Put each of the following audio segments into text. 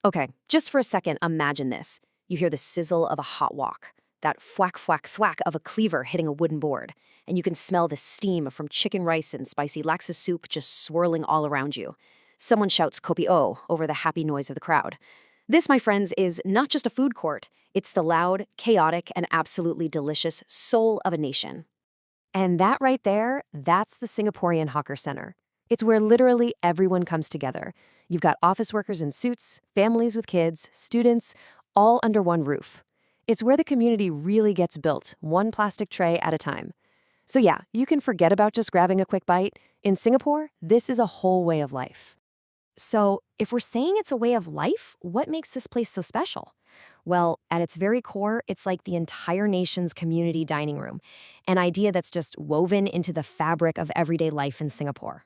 Okay, just for a second, imagine this. You hear the sizzle of a hot wok, that thwack, thwack, thwack of a cleaver hitting a wooden board, and you can smell the steam from chicken rice and spicy laksa soup just swirling all around you. Someone shouts kopi o over the happy noise of the crowd. This, my friends, is not just a food court. It's the loud, chaotic, and absolutely delicious soul of a nation. And that right there, that's the Singaporean Hawker Center. It's where literally everyone comes together. You've got office workers in suits, families with kids, students, all under one roof. It's where the community really gets built, one plastic tray at a time. So yeah, you can forget about just grabbing a quick bite. In Singapore, this is a whole way of life. So, if we're saying it's a way of life, what makes this place so special? Well, at its very core, it's like the entire nation's community dining room, an idea that's just woven into the fabric of everyday life in Singapore.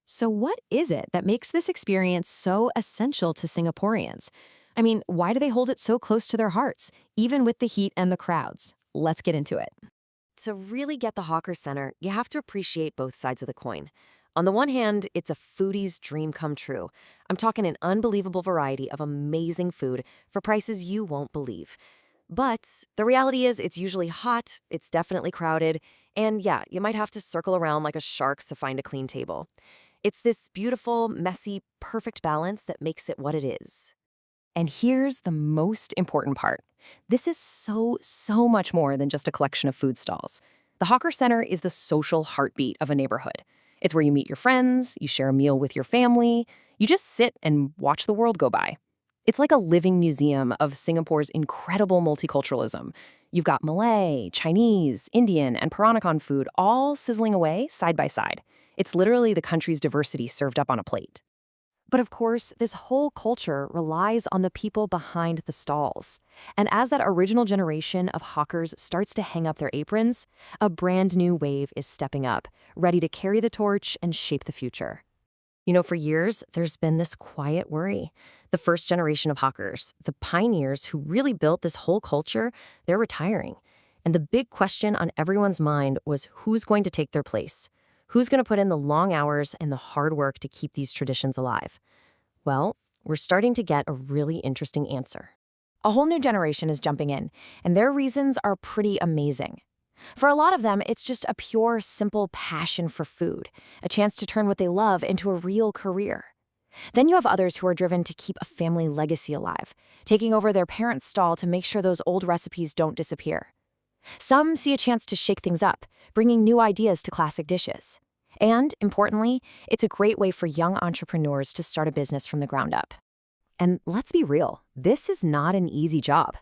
So what is it that makes this experience so essential to Singaporeans? I mean, why do they hold it so close to their hearts, even with the heat and the crowds? Let's get into it. To really get the Hawker Center, you have to appreciate both sides of the coin. On the one hand, it's a foodie's dream come true. I'm talking an unbelievable variety of amazing food for prices you won't believe. But the reality is it's usually hot, it's definitely crowded, and yeah, you might have to circle around like a shark to find a clean table. It's this beautiful, messy, perfect balance that makes it what it is. And here's the most important part. This is so much more than just a collection of food stalls. The Hawker Center is the social heartbeat of a neighborhood. It's where you meet your friends, you share a meal with your family, you just sit and watch the world go by. It's like a living museum of Singapore's incredible multiculturalism. You've got Malay, Chinese, Indian, and Peranakan food all sizzling away side by side. It's literally the country's diversity served up on a plate. But of course, this whole culture relies on the people behind the stalls. And as that original generation of hawkers starts to hang up their aprons, a brand new wave is stepping up, ready to carry the torch and shape the future. You know, for years, there's been this quiet worry. The first generation of hawkers, the pioneers who really built this whole culture, they're retiring. And the big question on everyone's mind was who's going to take their place? Who's going to put in the long hours and the hard work to keep these traditions alive? Well, we're starting to get a really interesting answer. A whole new generation is jumping in, and their reasons are pretty amazing. For a lot of them, it's just a pure, simple passion for food, a chance to turn what they love into a real career. Then you have others who are driven to keep a family legacy alive, taking over their parents' stall to make sure those old recipes don't disappear. Some see a chance to shake things up, bringing new ideas to classic dishes. And, importantly, it's a great way for young entrepreneurs to start a business from the ground up. And let's be real, this is not an easy job.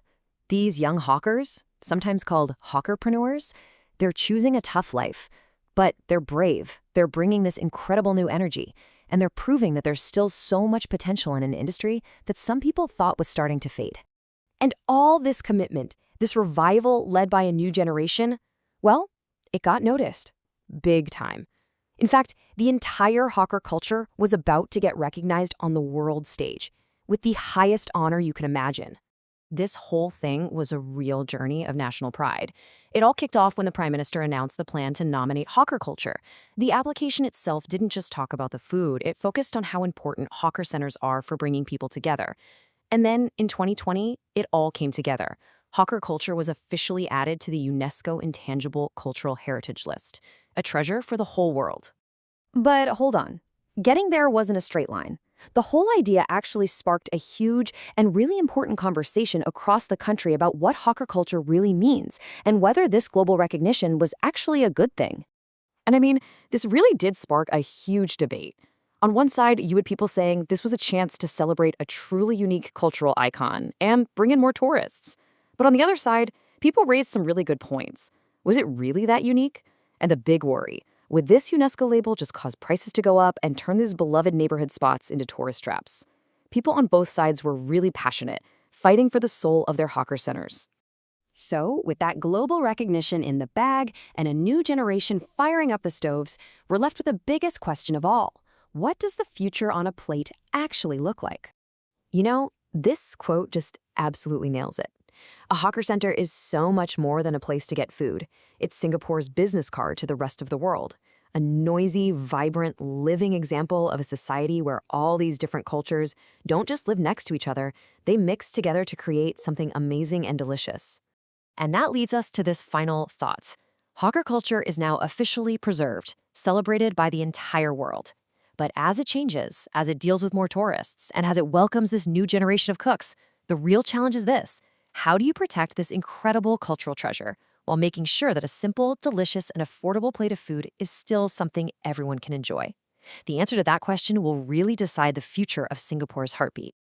These young hawkers, sometimes called hawkerpreneurs, they're choosing a tough life. But they're brave, they're bringing this incredible new energy, and they're proving that there's still so much potential in an industry that some people thought was starting to fade. And all this commitment, this revival led by a new generation, well, it got noticed. Big time. In fact, the entire hawker culture was about to get recognized on the world stage, with the highest honor you can imagine. This whole thing was a real journey of national pride. It all kicked off when the Prime Minister announced the plan to nominate hawker culture. The application itself didn't just talk about the food, it focused on how important hawker centers are for bringing people together. And then, in 2020, it all came together. Hawker culture was officially added to the UNESCO Intangible Cultural Heritage List, a treasure for the whole world. But hold on. Getting there wasn't a straight line. The whole idea actually sparked a huge and really important conversation across the country about what hawker culture really means and whether this global recognition was actually a good thing. And I mean, this really did spark a huge debate. On one side, you had people saying this was a chance to celebrate a truly unique cultural icon and bring in more tourists. But on the other side, people raised some really good points. Was it really that unique? And the big worry, would this UNESCO label just cause prices to go up and turn these beloved neighborhood spots into tourist traps? People on both sides were really passionate, fighting for the soul of their hawker centers. So, with that global recognition in the bag and a new generation firing up the stoves, we're left with the biggest question of all. What does the future on a plate actually look like? You know, this quote just absolutely nails it. A hawker center is so much more than a place to get food. It's Singapore's business card to the rest of the world. a noisy, vibrant, living example of a society where all these different cultures don't just live next to each other, they mix together to create something amazing and delicious. And that leads us to this final thought. Hawker culture is now officially preserved, celebrated by the entire world. But as it changes, as it deals with more tourists, and as it welcomes this new generation of cooks, the real challenge is this. How do you protect this incredible cultural treasure while making sure that a simple, delicious, and affordable plate of food is still something everyone can enjoy? The answer to that question will really decide the future of Singapore's heartbeat.